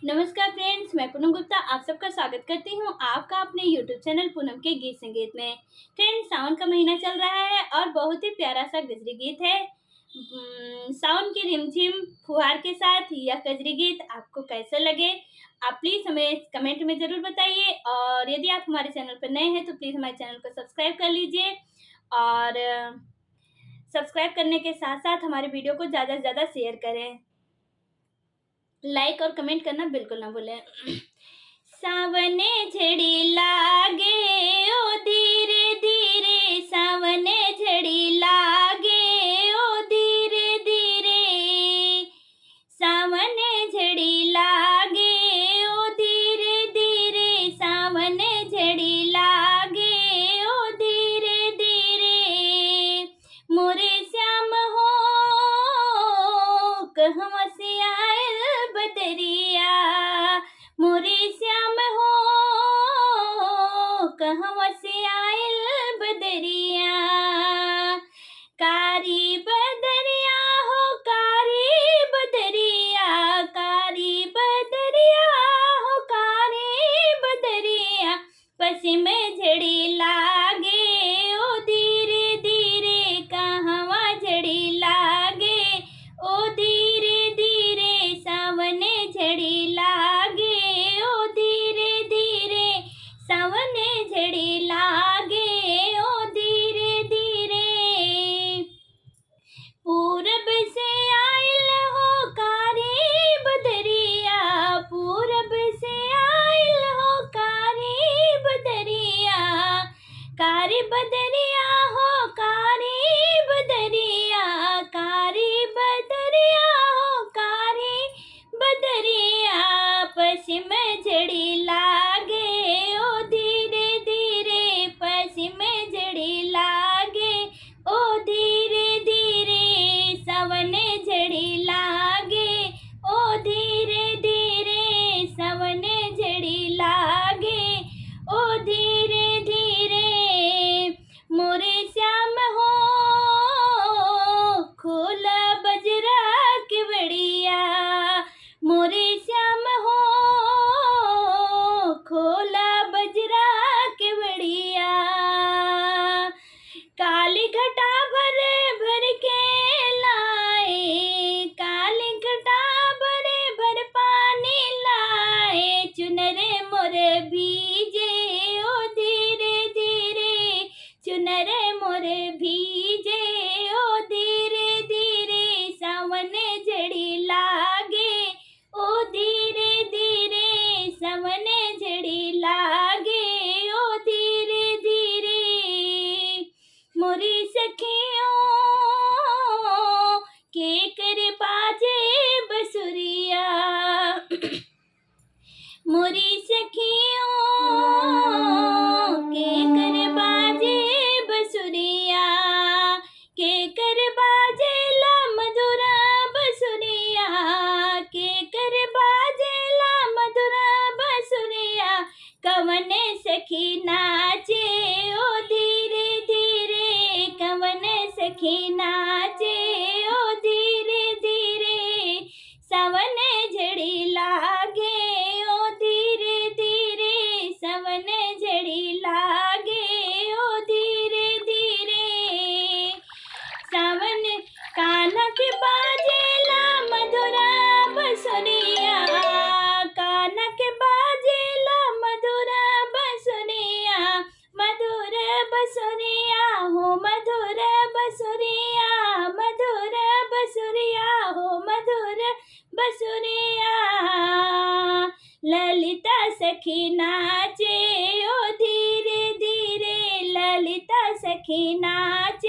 नमस्कार फ्रेंड्स, मैं पूनम गुप्ता आप सबका स्वागत करती हूँ आपका अपने यूट्यूब चैनल पूनम के गीत संगीत में। फ्रेंड्स, सावन का महीना चल रहा है और बहुत ही प्यारा सा गजरी गीत है। सावन की रिमझिम फुहार के साथ यह गजरी गीत आपको कैसा लगे, आप प्लीज़ हमें कमेंट में ज़रूर बताइए। और यदि आप हमारे चैनल पर नए हैं तो प्लीज़ हमारे चैनल को सब्सक्राइब कर लीजिए। और सब्सक्राइब करने के साथ साथ हमारे वीडियो को ज़्यादा से ज़्यादा शेयर करें, लाइक और कमेंट करना बिल्कुल ना भूलें। सावने झड़ी लागे ओ धीरे धीरे, सावने झड़ी लागे ओ धीरे धीरे, सावने झड़ी लागे ओ धीरे धीरे, सावने झड़ी लागे ओ धीरे धीरे। मोरे श्याम हो कहवा से आयल बदरिया, मोरे श्याम हो कहवा से आयल बदरिया। कारी बदरिया हो कारी बदरिया, कारी बदरिया हो कारी बदरिया, पश्चिम झड़ी लागे ओ धीरे धीरे, कहवा झड़ी लागे ओ धीरे धीरे, सावने झड़ी लागे ओ धीरे धीरे, सावने झड़ी लागे ओ धीरे धीरे। पूरब से आइल हो कारी बदरिया, पूरब से आइल हो कारी बदरिया, कारी बदरिया हो कारी बदरिया, कारी बदरिया हो कारी बदरिया, पश्चिम झड़ी लागे ओ धीरे धीरे, पश्चिम झड़ी लागे ओ धीरे धीरे, सावने झड़ी लागे ओ धीरे धीरे, सावने झड़ी लागे ओ धीरे धीरे। मोरे श्याम हो खोला बजरा के बड़िया, मोरे श्याम हो खोला बजरा के बड़िया। काली घटा भर भर के लाए, काली घटा भर भर पानी लाए, चुनरे मोर भीजे ओ धीरे धीरे, चुनरे मोर भीजे ओ धीरे धीरे, सावने झड़ी लागे ओ धीरे धीरे, सावने झड़ी लागे ओ धीरे धीरे। मोरी सखियों के कर बाजे बसुरिया, मोरी सखियों के कर बाजे बसुरिया, के कर बाजे ला मधुरा बसुरिया, के कर बाजे ला मधुरा बसुरिया, कवने सखी नाचे ओ धीरे धीरे, कवने सखी नाचे ओ धीरे धीरे, सावने झड़ी लागे ओ धीरे धीरे, सावने झड़ी लागे ओ धीरे धीरे। सावन कान्हा के बाजेला मधुरा बसुरिया, कान्हा के बाजेला मधुरा बसुरिया, मधुर बसुरिया हो मधुर बसुरिया, मधुर बसुरिया हो मधुर बसुरिया। ललिता सखी नाचे ओ धीरे धीरे, ललिता सखी नाचे